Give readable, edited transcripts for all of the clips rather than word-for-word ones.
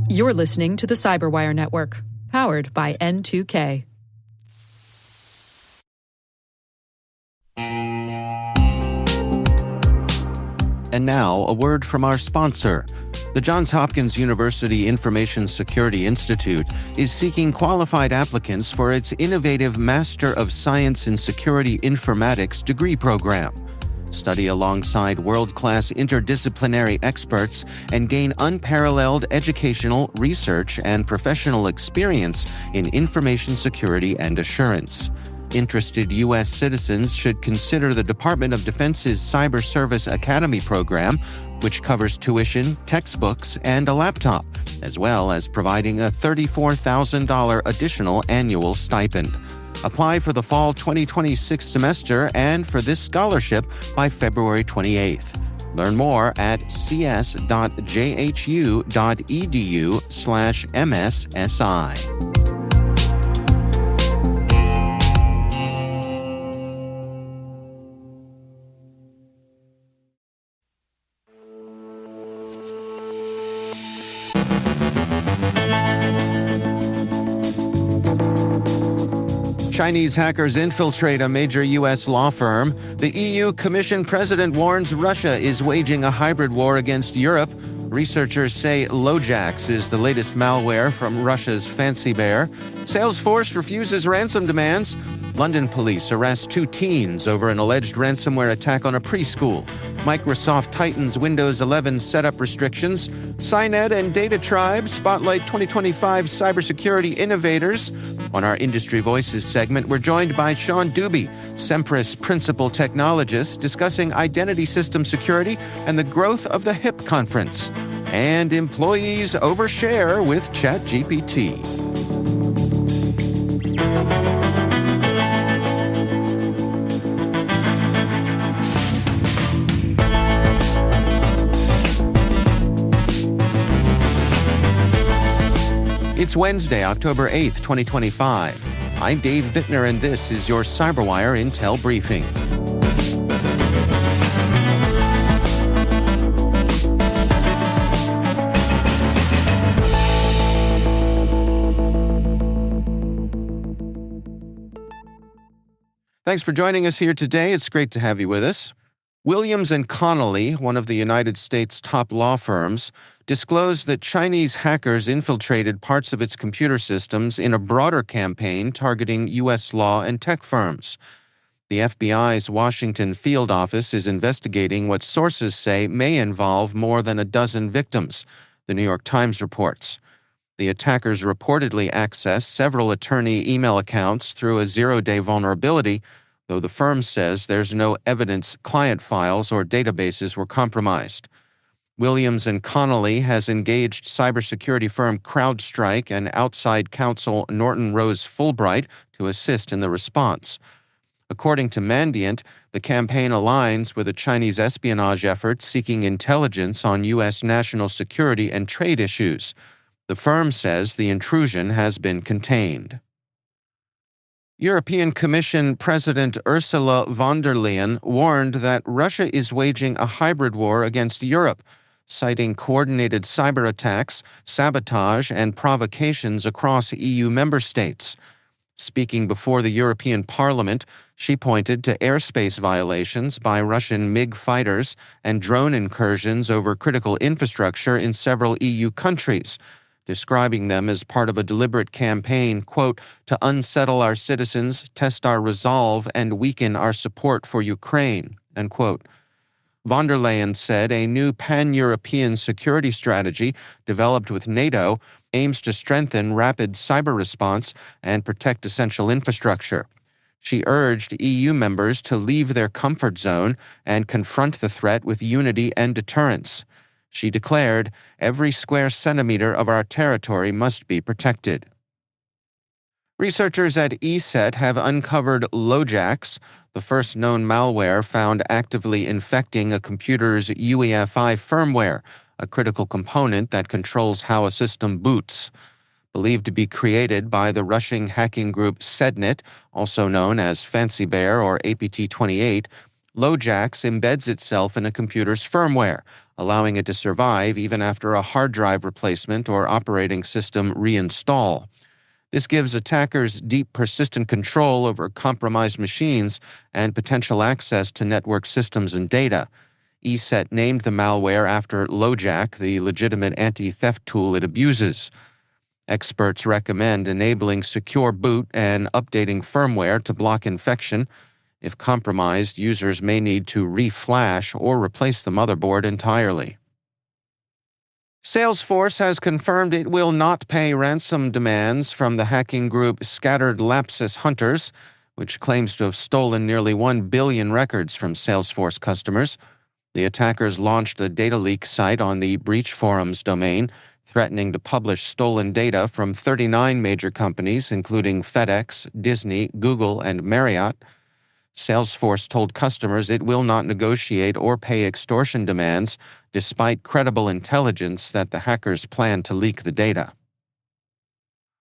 You're listening to the CyberWire Network, powered by N2K. And now, a word from our sponsor. The Johns Hopkins University Information Security Institute is seeking qualified applicants for its innovative Master of Science in Security Informatics degree program. Study alongside world-class interdisciplinary experts and gain unparalleled educational, research, and professional experience in information security and assurance. Interested U.S. citizens should consider the Department of Defense's Cyber Service Academy program, which covers tuition, textbooks, and a laptop, as well as providing a $34,000 additional annual stipend. Apply for the fall 2026 semester and for this scholarship by February 28th. Learn more at cs.jhu.edu/MSSI. Chinese hackers infiltrate a major U.S. law firm. The EU Commission president warns Russia is waging a hybrid war against Europe. Researchers say LoJax is the latest malware from Russia's Fancy Bear. Salesforce refuses ransom demands. London police arrest 2 teens over an alleged ransomware attack on a preschool. Microsoft tightens Windows 11 setup restrictions. SINET and DataTribe spotlight 2025 cybersecurity innovators. On our Industry Voices segment, we're joined by Sean Deuby, Semperis Principal Technologist, discussing identity system security and the growth of the HIP conference. And employees overshare with ChatGPT. It's Wednesday, October 8th, 2025. I'm Dave Bittner, and this is your CyberWire Intel Briefing. Thanks for joining us here today. It's great to have you with us. Williams & Connolly, one of the United States' top law firms, disclosed that Chinese hackers infiltrated parts of its computer systems in a broader campaign targeting U.S. law and tech firms. The FBI's Washington field office is investigating what sources say may involve more than a dozen victims, the New York Times reports. The attackers reportedly accessed several attorney email accounts through a zero-day vulnerability, though the firm says there's no evidence client files or databases were compromised. Williams & Connolly has engaged cybersecurity firm CrowdStrike and outside counsel Norton Rose Fulbright to assist in the response. According to Mandiant, the campaign aligns with a Chinese espionage effort seeking intelligence on U.S. national security and trade issues. The firm says the intrusion has been contained. European Commission President Ursula von der Leyen warned that Russia is waging a hybrid war against Europe, citing coordinated cyber attacks, sabotage, and provocations across EU member states. Speaking before the European Parliament, she pointed to airspace violations by Russian MiG fighters and drone incursions over critical infrastructure in several EU countries, describing them as part of a deliberate campaign, quote, to unsettle our citizens, test our resolve, and weaken our support for Ukraine, end quote. Von der Leyen said a new pan-European security strategy developed with NATO aims to strengthen rapid cyber response and protect essential infrastructure. She urged EU members to leave their comfort zone and confront the threat with unity and deterrence. She declared, every square centimeter of our territory must be protected. Researchers at ESET have uncovered LoJax, the first known malware found actively infecting a computer's UEFI firmware, a critical component that controls how a system boots. Believed to be created by the Russian hacking group SINET, also known as Fancy Bear or APT28, LoJax embeds itself in a computer's firmware, allowing it to survive even after a hard drive replacement or operating system reinstall. This gives attackers deep, persistent control over compromised machines and potential access to network systems and data. ESET named the malware after LoJax, the legitimate anti-theft tool it abuses. Experts recommend enabling secure boot and updating firmware to block infection. If compromised, users may need to reflash or replace the motherboard entirely. Salesforce has confirmed it will not pay ransom demands from the hacking group Scattered Lapsus Hunters, which claims to have stolen nearly 1 billion records from Salesforce customers. The attackers launched a data leak site on the Breach Forums domain, threatening to publish stolen data from 39 major companies, including FedEx, Disney, Google, and Marriott. Salesforce told customers it will not negotiate or pay extortion demands, despite credible intelligence that the hackers plan to leak the data.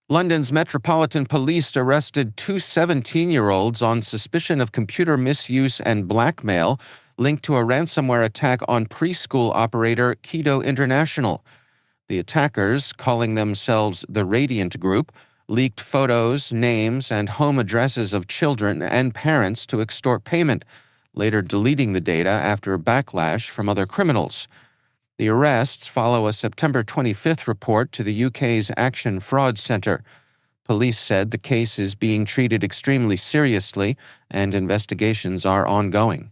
London's Metropolitan Police arrested two 17-year-olds on suspicion of computer misuse and blackmail linked to a ransomware attack on preschool operator Keto International. The attackers, calling themselves the Radiant Group, leaked photos, names, and home addresses of children and parents to extort payment, later deleting the data after backlash from other criminals. The arrests follow a September 25th report to the UK's Action Fraud Centre. Police said the case is being treated extremely seriously and investigations are ongoing.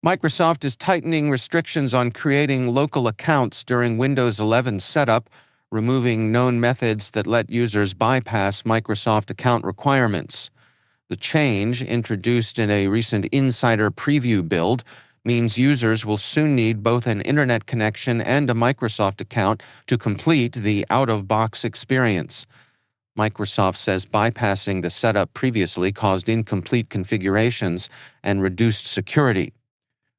Microsoft is tightening restrictions on creating local accounts during Windows 11 setup, removing known methods that let users bypass Microsoft account requirements. The change, introduced in a recent insider preview build, means users will soon need both an internet connection and a Microsoft account to complete the out-of-box experience. Microsoft says bypassing the setup previously caused incomplete configurations and reduced security.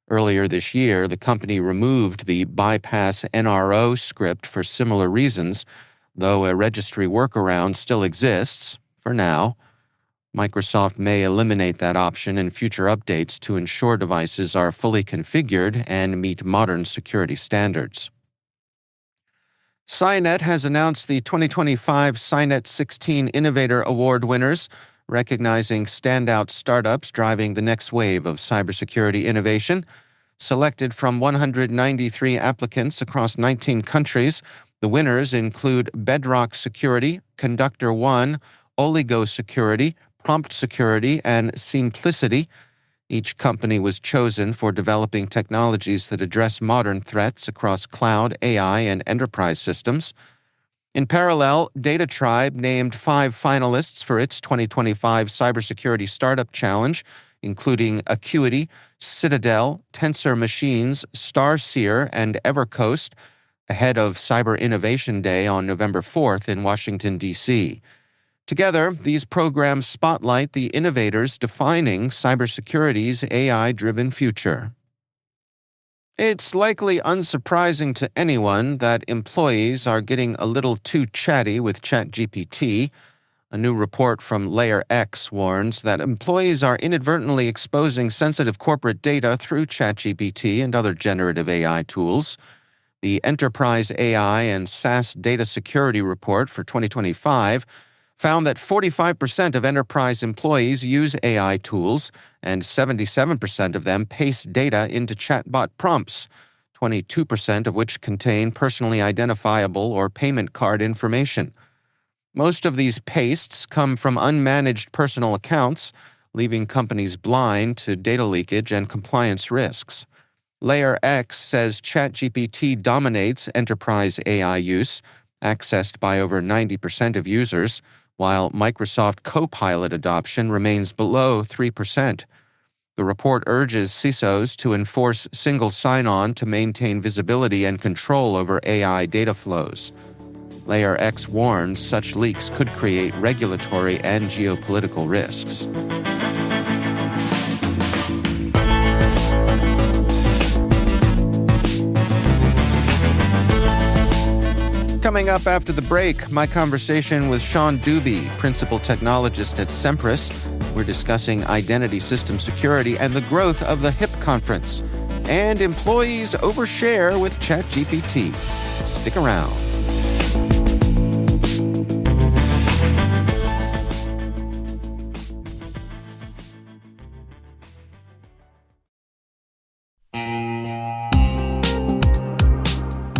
Earlier this year, the company removed the bypass NRO script for similar reasons, though a registry workaround still exists, for now. Microsoft may eliminate that option in future updates to ensure devices are fully configured and meet modern security standards. SINET has announced the 2025 SINET 16 Innovator Award winners, recognizing standout startups driving the next wave of cybersecurity innovation. Selected from 193 applicants across 19 countries, the winners include Bedrock Security, Conductor One, Oligo Security, Prompt Security, and Simplicity. Each company was chosen for developing technologies that address modern threats across cloud, AI, and enterprise systems. In parallel, DataTribe named 5 finalists for its 2025 Cybersecurity Startup Challenge, including Acuity, Citadel, Tensor Machines, Starseer, and EverCoast, ahead of Cyber Innovation Day on November 4th in Washington, D.C. Together, these programs spotlight the innovators defining cybersecurity's AI-driven future. It's likely unsurprising to anyone that employees are getting a little too chatty with ChatGPT. A new report from LoJax warns that employees are inadvertently exposing sensitive corporate data through ChatGPT and other generative AI tools. The Enterprise AI and SaaS Data Security Report for 2025 found that 45% of enterprise employees use AI tools, and 77% of them paste data into chatbot prompts, 22% of which contain personally identifiable or payment card information. Most of these pastes come from unmanaged personal accounts, leaving companies blind to data leakage and compliance risks. LoJax says ChatGPT dominates enterprise AI use, accessed by over 90% of users, while Microsoft Copilot adoption remains below 3%. The report urges CISOs to enforce single sign-on to maintain visibility and control over AI data flows. LoJax warns such leaks could create regulatory and geopolitical risks. Coming up after the break, my conversation with Sean Deuby, Principal Technologist at Semperis. We're discussing identity system security and the growth of the HIP conference. and employees overshare with ChatGPT. Stick around.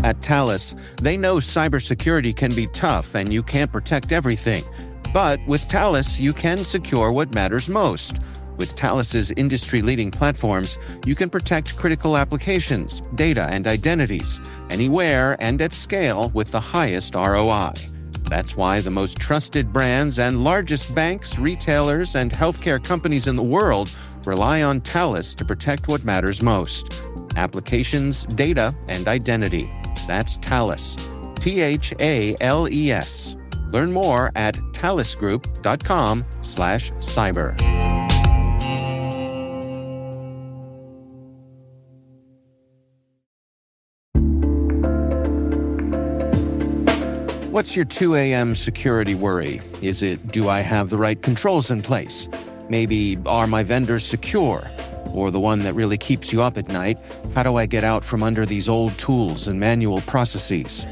At Thales, they know cybersecurity can be tough and you can't protect everything. But with Thales, you can secure what matters most. With Thales's industry-leading platforms, you can protect critical applications, data, and identities, anywhere and at scale with the highest ROI. That's why the most trusted brands and largest banks, retailers, and healthcare companies in the world rely on Thales to protect what matters most: applications, data, and identity. That's Thales. THALES. Learn more at thalesgroup.com/cyber. What's your 2 a.m. security worry? Is it, do I have the right controls in place? Maybe, are my vendors secure? Or the one that really keeps you up at night, how do I get out from under these old tools and manual processes?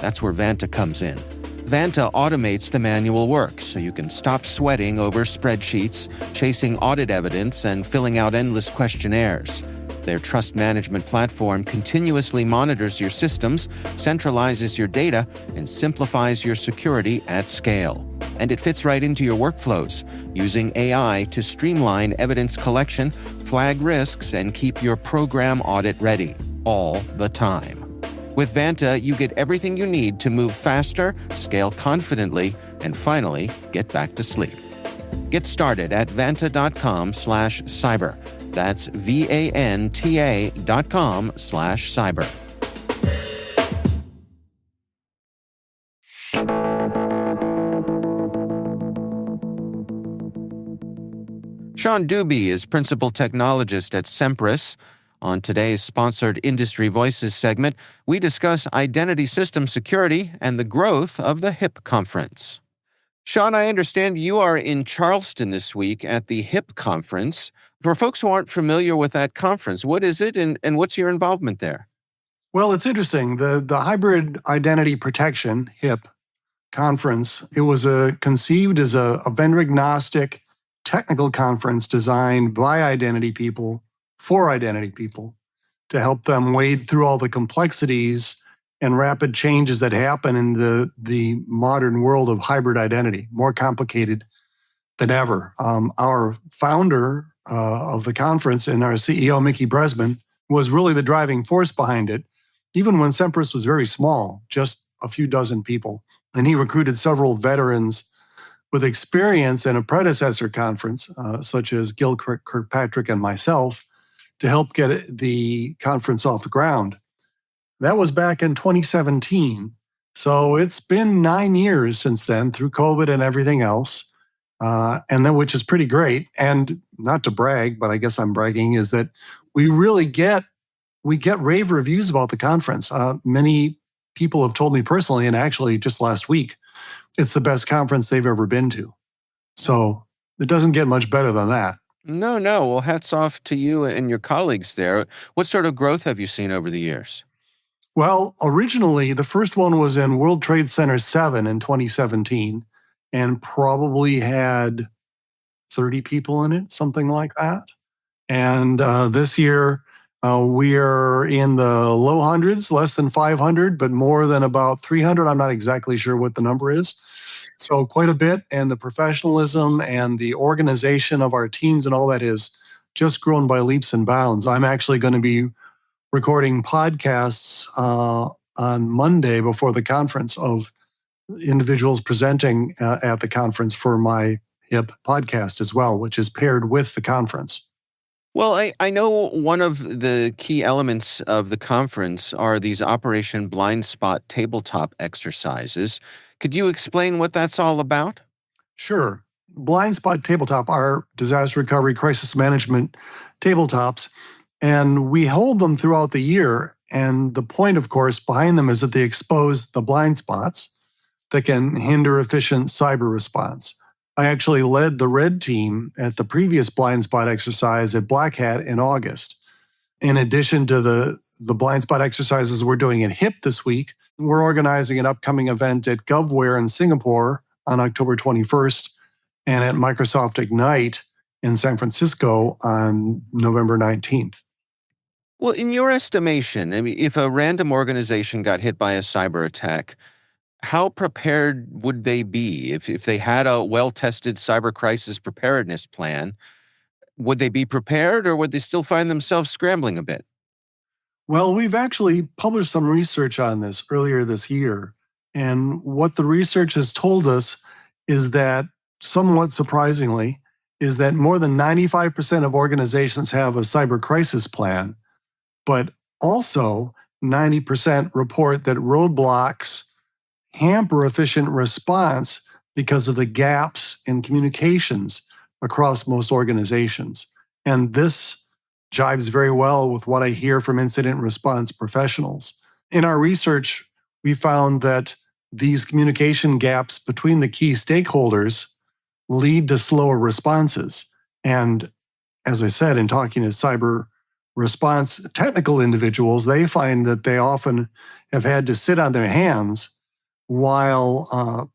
That's where Vanta comes in. Vanta automates the manual work so you can stop sweating over spreadsheets, chasing audit evidence, and filling out endless questionnaires. Their trust management platform continuously monitors your systems, centralizes your data, and simplifies your security at scale. And it fits right into your workflows, using AI to streamline evidence collection, flag risks, and keep your program audit ready, all the time. With Vanta, you get everything you need to move faster, scale confidently, and finally, get back to sleep. Get started at vanta.com/cyber. That's VANTA.com/cyber. Sean Deuby is Principal Technologist at Semperis. On today's sponsored Industry Voices segment, we discuss identity system security and the growth of the HIP conference. Sean, I understand you are in Charleston this week at the HIP conference. For folks who aren't familiar with that conference, what is it and what's your involvement there? Well, it's interesting. The Hybrid Identity Protection, HIP, conference, it was conceived as a vendor-agnostic technical conference designed by identity people for identity people to help them wade through all the complexities and rapid changes that happen in the modern world of hybrid identity, more complicated than ever. Our founder of the conference and our CEO, Mickey Bresman, was really the driving force behind it, even when Semperis was very small, just a few dozen people. And he recruited several veterans with experience in a predecessor conference, such as Gil Kirkpatrick and myself, to help get the conference off the ground. That was back in 2017. So it's been 9 years since then, through COVID and everything else, and then which is pretty great. And not to brag, but I guess I'm bragging, is that we get rave reviews about the conference. Many people have told me personally, and actually just last week, it's the best conference they've ever been to. So it doesn't get much better than that. No. Well, hats off to you and your colleagues there. What sort of growth have you seen over the years? Well, originally, the first one was in World Trade Center 7 in 2017 and probably had 30 people in it, something like that. And this year, we are in the low hundreds, less than 500, but more than about 300. I'm not exactly sure what the number is. So quite a bit. And the professionalism and the organization of our teams and all that has just grown by leaps and bounds. I'm actually going to be recording podcasts on Monday before the conference of individuals presenting at the conference for my HIP podcast as well, which is paired with the conference. Well, I know one of the key elements of the conference are these Operation Blind Spot tabletop exercises. Could you explain what that's all about? Sure. Blind Spot Tabletop are disaster recovery crisis management tabletops, and we hold them throughout the year. And the point, of course, behind them is that they expose the blind spots that can hinder efficient cyber response. I actually led the red team at the previous blind spot exercise at Black Hat in August. In addition to the blind spot exercises we're doing at HIP this week, we're organizing an upcoming event at GovWare in Singapore on October 21st and at Microsoft Ignite in San Francisco on November 19th. Well, in your estimation, I mean, if a random organization got hit by a cyber attack, how prepared would they be? If they had a well-tested cyber crisis preparedness plan, would they be prepared or would they still find themselves scrambling a bit? Well, we've actually published some research on this earlier this year. And what the research has told us is that, somewhat surprisingly, is that more than 95% of organizations have a cyber crisis plan, but also 90% report that roadblocks hamper efficient response because of the gaps in communications across most organizations. And this jives very well with what I hear from incident response professionals. In our research, we found that these communication gaps between the key stakeholders lead to slower responses. And as I said, in talking to cyber response technical individuals, they find that they often have had to sit on their hands while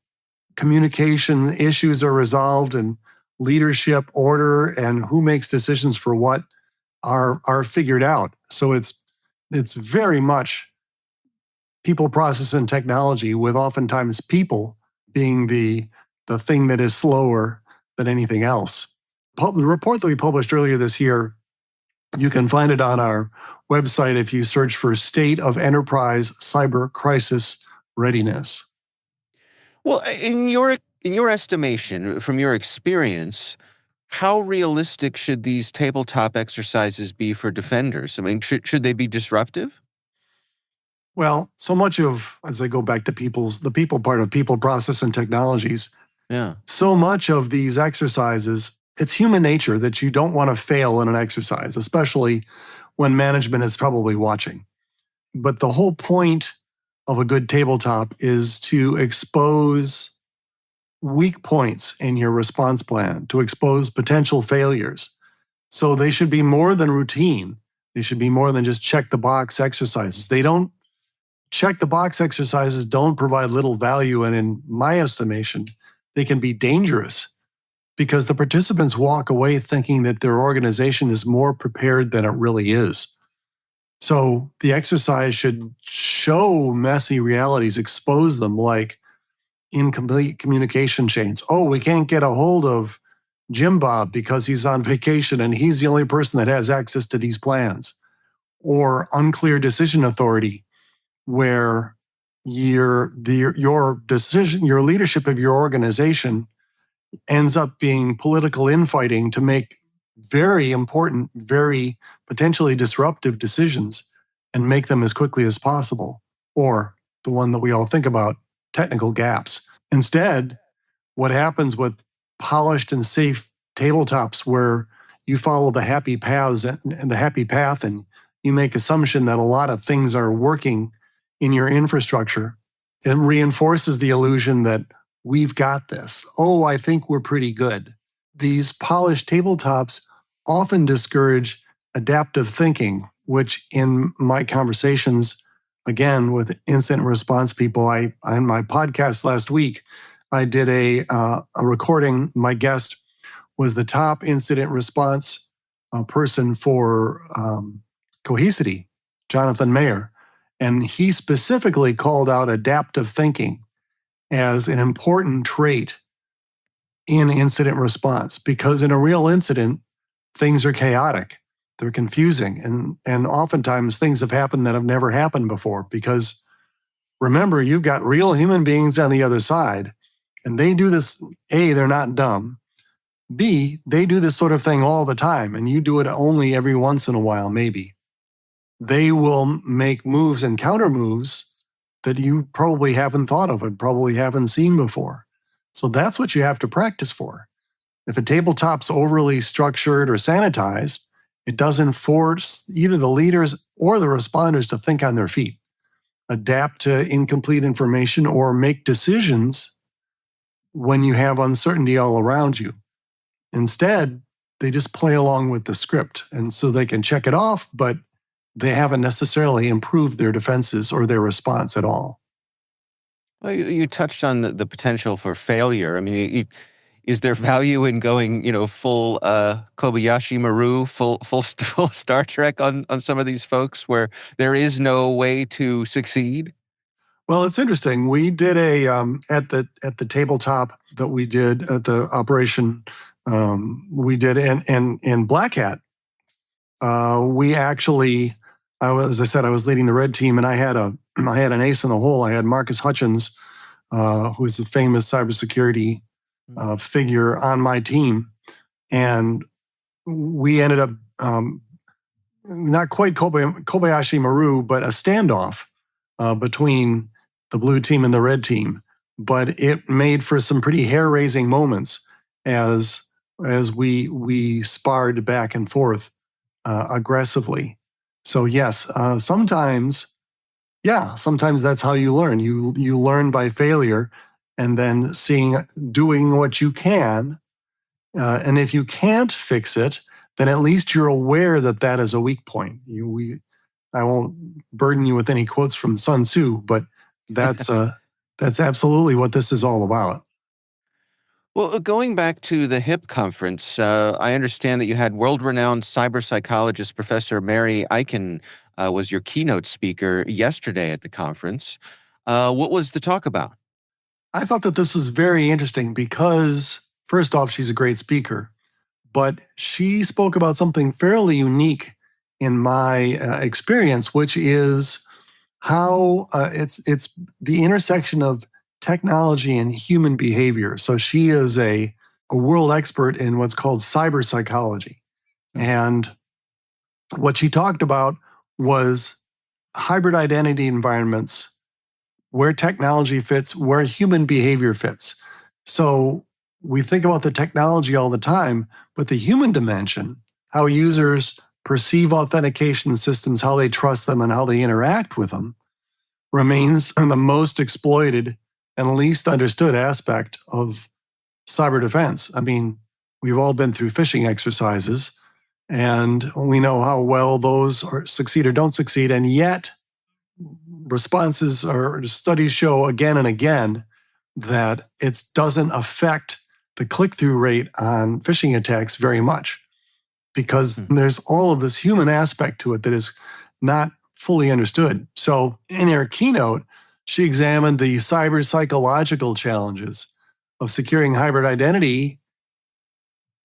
communication issues are resolved and leadership order and who makes decisions for what are figured out. So it's very much people, process, and technology, with oftentimes people being the thing that is slower than anything else. The report that we published earlier this year, you can find it on our website if you search for State of Enterprise Cyber Crisis Readiness. Well, in your estimation, from your experience, how realistic should these tabletop exercises be for defenders? I mean, should they be disruptive? Well, so much of, as I go back to the people part of people, process, and technologies, Yeah. so much of these exercises, it's human nature that you don't want to fail in an exercise, especially when management is probably watching. But the whole point of a good tabletop is to expose weak points in your response plan, to expose potential failures. So they should be more than routine. They should be more than just check the box exercises. Check the box exercises don't provide little value. And in my estimation, they can be dangerous because the participants walk away thinking that their organization is more prepared than it really is. So the exercise should show messy realities, expose them, like incomplete communication chains. Oh, we can't get a hold of Jim Bob because he's on vacation and he's the only person that has access to these plans. Or unclear decision authority, where your leadership of your organization ends up being political infighting to make very important, very potentially disruptive decisions and make them as quickly as possible. Or the one that we all think about, technical gaps. Instead, what happens with polished and safe tabletops where you follow the happy paths and the happy path and you make assumption that a lot of things are working in your infrastructure, it reinforces the illusion that we've got this. Oh, I think we're pretty good. These polished tabletops often discourage adaptive thinking, which in my conversations, again, with incident response people, on my podcast last week, I did a recording. My guest was the top incident response person for Cohesity, Jonathan Mayer. And he specifically called out adaptive thinking as an important trait in incident response, because in a real incident, things are chaotic, they're confusing, and oftentimes things have happened that have never happened before. Because remember, you've got real human beings on the other side, and they do this. A, they're not dumb. B, they do this sort of thing all the time, and you do it only every once in a while, maybe. They will make moves and counter moves that you probably haven't thought of and probably haven't seen before. So that's what you have to practice for. If a tabletop's overly structured or sanitized, it doesn't force either the leaders or the responders to think on their feet, adapt to incomplete information, or make decisions when you have uncertainty all around you. Instead, they just play along with the script. And so they can check it off, but they haven't necessarily improved their defenses or their response at all. Well, you touched on the potential for failure. I mean, is there value in going, full Kobayashi Maru, full Star Trek on some of these folks where there is no way to succeed? Well, it's interesting. We did a at the tabletop that we did at the operation we did in Black Hat. We actually, as I said, I was leading the red team, and I had an ace in the hole. I had Marcus Hutchins, who's a famous cybersecurity figure on my team, and we ended up not quite Kobayashi Maru, but a standoff between the blue team and the red team. But it made for some pretty hair-raising moments as we sparred back and forth aggressively. So yes, sometimes that's how you learn. You learn by failure, and then doing what you can. And if you can't fix it, then at least you're aware that is a weak point. I won't burden you with any quotes from Sun Tzu, but that's absolutely what this is all about. Well, going back to the HIP conference, I understand that you had world-renowned cyber psychologist Professor Mary Eichen was your keynote speaker yesterday at the conference. What was the talk about? I thought that this was very interesting because, first off, she's a great speaker, but she spoke about something fairly unique in my experience, which is how it's the intersection of technology and human behavior. So she is a world expert in what's called cyber psychology. And what she talked about was hybrid identity environments where technology fits, where human behavior fits. So we think about the technology all the time, but the human dimension, how users perceive authentication systems, how they trust them, and how they interact with them, remains the most exploited and least understood aspect of cyber defense. I mean, we've all been through phishing exercises, and we know how well those succeed or don't succeed, and yet responses or studies show again and again that it doesn't affect the click-through rate on phishing attacks very much because there's all of this human aspect to it that is not fully understood. So in her keynote, she examined the cyber psychological challenges of securing hybrid identity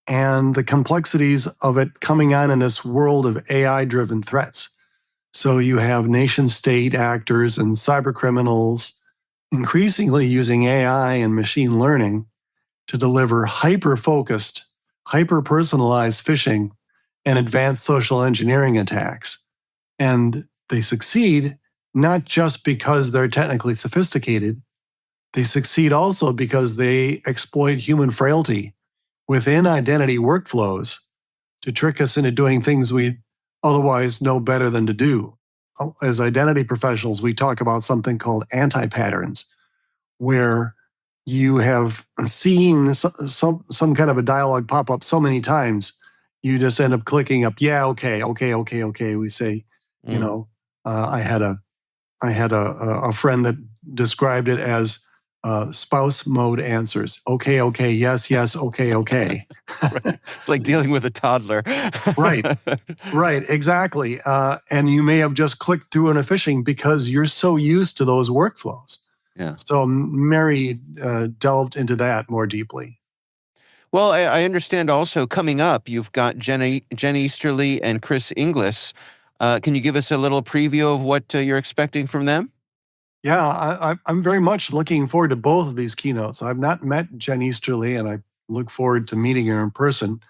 and the complexities of it coming on in this world of AI-driven threats. So you have nation-state actors and cyber criminals increasingly using AI and machine learning to deliver hyper-focused, hyper-personalized phishing and advanced social engineering attacks. And they succeed not just because they're technically sophisticated, they succeed also because they exploit human frailty within identity workflows to trick us into doing things we otherwise know better than to do. As identity professionals, we talk about something called anti-patterns, where you have seen some kind of a dialogue pop up so many times, you just end up clicking up, yeah, okay. We say, I had a friend that described it as spouse mode answers. Okay, yes, okay. Right. It's like dealing with a toddler. Right, exactly. And you may have just clicked through in a phishing because you're so used to those workflows. Yeah. So Mary delved into that more deeply. Well, I understand also coming up, you've got Jen Easterly and Chris Inglis. Can you give us a little preview of what you're expecting from them? Yeah, I'm very much looking forward to both of these keynotes. I've not met Jen Easterly, and I look forward to meeting her in person.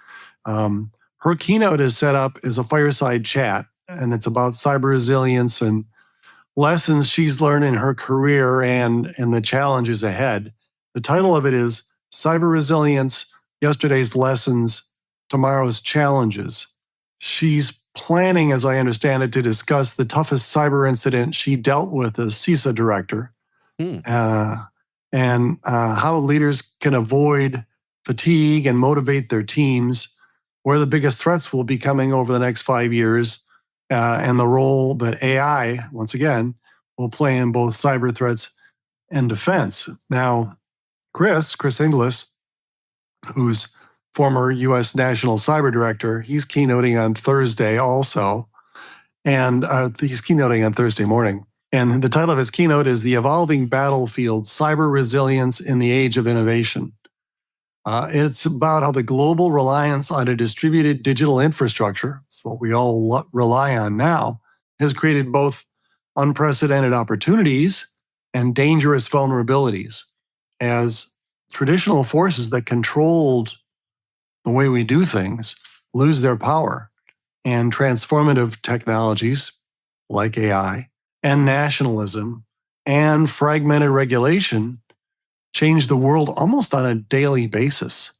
Her keynote is set up as a fireside chat, and it's about cyber resilience and lessons she's learned in her career and the challenges ahead. The title of it is Cyber Resilience, Yesterday's Lessons, Tomorrow's Challenges. She's planning, as I understand it, to discuss the toughest cyber incident she dealt with as CISA director, and how leaders can avoid fatigue and motivate their teams, where the biggest threats will be coming over the next 5 years, and the role that AI, once again, will play in both cyber threats and defense. Now, Chris Inglis, who's former U.S. National Cyber Director, he's keynoting on Thursday also, and he's keynoting on Thursday morning. And the title of his keynote is The Evolving Battlefield, Cyber Resilience in the Age of Innovation. It's about how the global reliance on a distributed digital infrastructure, it's what we all rely on now, has created both unprecedented opportunities and dangerous vulnerabilities as traditional forces that controlled the way we do things lose their power, and transformative technologies like AI and nationalism and fragmented regulation change the world almost on a daily basis.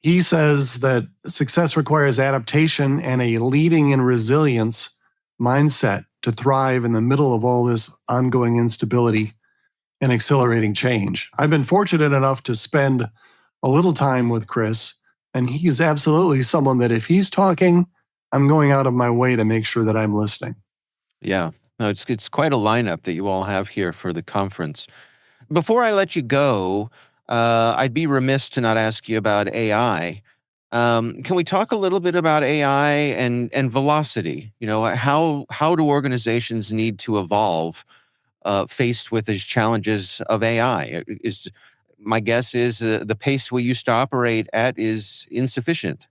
He says that success requires adaptation and a leading in resilience mindset to thrive in the middle of all this ongoing instability and accelerating change. I've been fortunate enough to spend a little time with Chris, and he is absolutely someone that if he's talking, I'm going out of my way to make sure that I'm listening. Yeah, no, it's quite a lineup that you all have here for the conference. Before I let you go, I'd be remiss to not ask you about AI. Can we talk a little bit about AI and velocity? You know, how do organizations need to evolve faced with these challenges of AI? My guess is the pace we used to operate at is insufficient.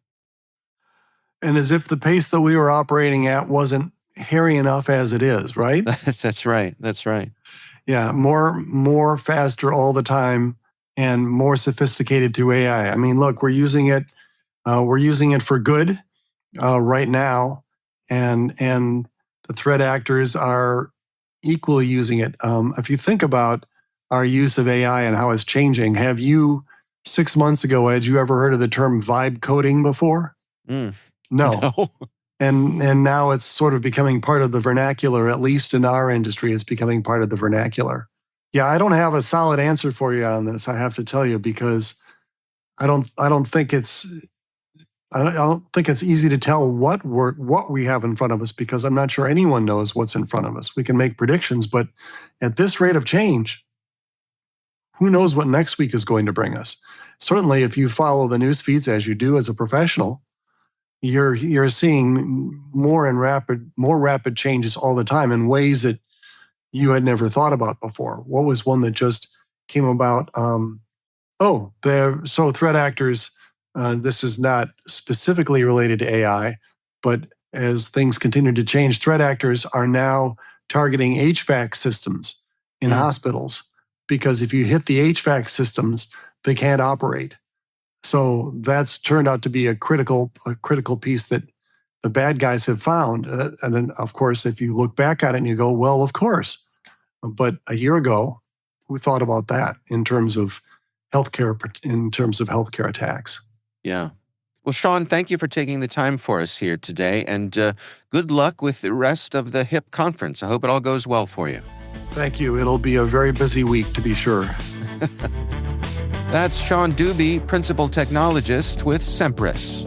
And as if the pace that we were operating at wasn't hairy enough as it is, right? That's right. That's right. Yeah, more faster all the time and more sophisticated through AI. I mean, look, we're using it for good right now, and the threat actors are equally using it. If you think about our use of AI and how it's changing, have you 6 months ago, had you ever heard of the term vibe coding before? No. No. And now it's sort of becoming part of the vernacular, at least in our industry, it's becoming part of the vernacular. Yeah, I don't have a solid answer for you on this, I have to tell you, because I don't think it's easy to tell what we have in front of us, because I'm not sure anyone knows what's in front of us. We can make predictions, but at this rate of change, who knows what next week is going to bring us? Certainly, if you follow the news feeds as you do as a professional, you're seeing more rapid changes all the time in ways that you had never thought about before. What was one that just came about? So threat actors, this is not specifically related to AI, but as things continue to change, threat actors are now targeting HVAC systems in hospitals, because if you hit the HVAC systems, they can't operate. So that's turned out to be a critical piece that the bad guys have found. And then, of course, if you look back at it and you go, well, of course. But a year ago, who thought about that in terms of healthcare attacks? Yeah. Well, Sean, thank you for taking the time for us here today, and good luck with the rest of the HIP conference. I hope it all goes well for you. Thank you. It'll be a very busy week, to be sure. That's Sean Deuby, Principal Technologist with Semperis.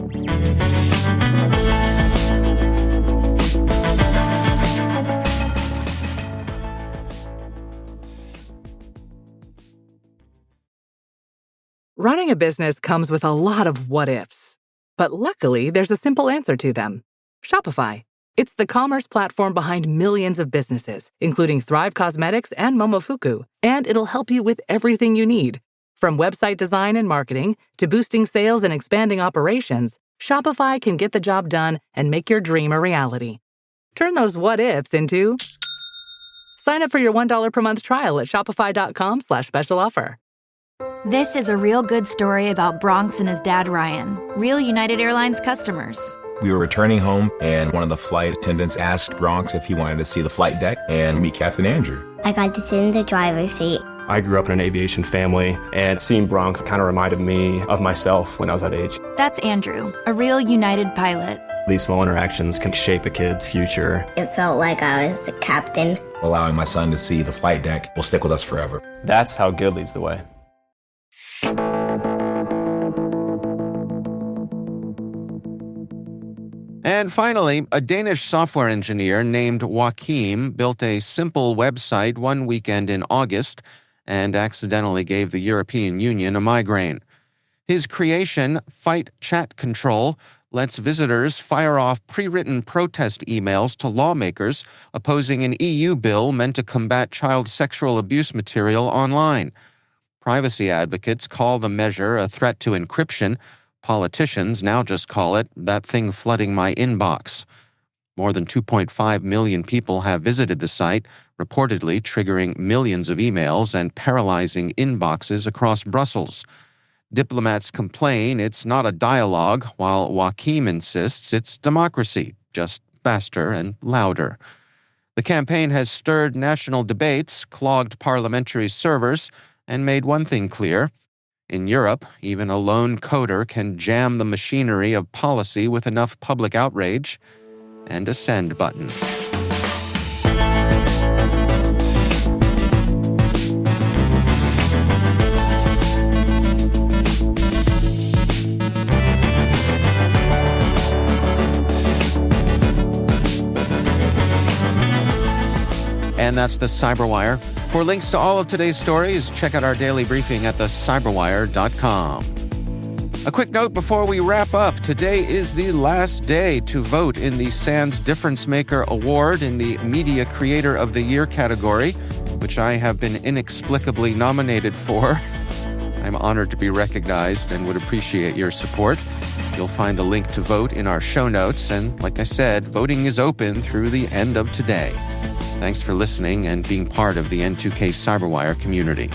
Running a business comes with a lot of what-ifs. But luckily, there's a simple answer to them. Shopify. It's the commerce platform behind millions of businesses, including Thrive Cosmetics and Momofuku, and it'll help you with everything you need. From website design and marketing to boosting sales and expanding operations, Shopify can get the job done and make your dream a reality. Turn those what-ifs into... Sign up for your $1 per month trial at shopify.com/special offer. This is a real good story about Bronx and his dad, Ryan, real United Airlines customers. We were returning home, and one of the flight attendants asked Bronx if he wanted to see the flight deck and meet Captain Andrew. I got to sit in the driver's seat. I grew up in an aviation family, and seeing Bronx kind of reminded me of myself when I was that age. That's Andrew, a real United pilot. These small interactions can shape a kid's future. It felt like I was the captain. Allowing my son to see the flight deck will stick with us forever. That's how good leads the way. And finally, a Danish software engineer named Joachim built a simple website one weekend in August and accidentally gave the European Union a migraine. His creation, Fight Chat Control, lets visitors fire off pre-written protest emails to lawmakers opposing an EU bill meant to combat child sexual abuse material online. Privacy advocates call the measure a threat to encryption. Politicians now just call it that thing flooding my inbox. More than 2.5 million people have visited the site, reportedly triggering millions of emails and paralyzing inboxes across Brussels. Diplomats complain it's not a dialogue, while Joachim insists it's democracy, just faster and louder. The campaign has stirred national debates, clogged parliamentary servers, and made one thing clear. In Europe, even a lone coder can jam the machinery of policy with enough public outrage and a send button. And that's the CyberWire. For links to all of today's stories, check out our daily briefing at thecyberwire.com. A quick note before we wrap up. Today is the last day to vote in the SANS Difference Maker Award in the Media Creator of the Year category, which I have been inexplicably nominated for. I'm honored to be recognized and would appreciate your support. You'll find the link to vote in our show notes, and like I said, voting is open through the end of today. Thanks for listening and being part of the N2K CyberWire community.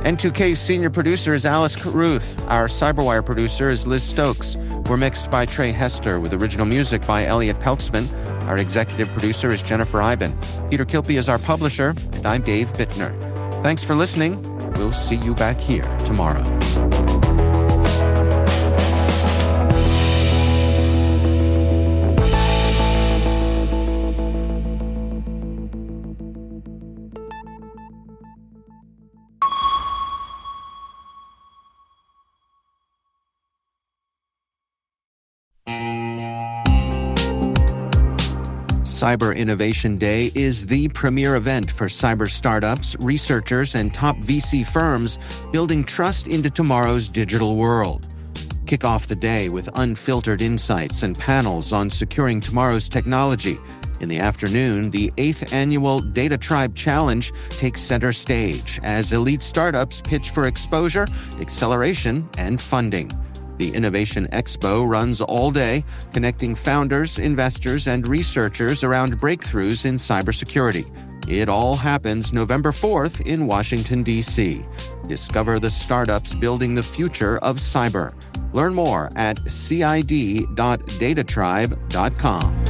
N2K's senior producer is Alice Caruth. Our CyberWire producer is Liz Stokes. We're mixed by Trey Hester with original music by Elliot Peltzman. Our executive producer is Jennifer Iben. Peter Kilpie is our publisher, and I'm Dave Bittner. Thanks for listening. We'll see you back here tomorrow. Cyber Innovation Day is the premier event for cyber startups, researchers, and top VC firms building trust into tomorrow's digital world. Kick off the day with unfiltered insights and panels on securing tomorrow's technology. In the afternoon, the 8th annual DataTribe Challenge takes center stage as elite startups pitch for exposure, acceleration, and funding. The Innovation Expo runs all day, connecting founders, investors, and researchers around breakthroughs in cybersecurity. It all happens November 4th in Washington, D.C. Discover the startups building the future of cyber. Learn more at cid.datatribe.com.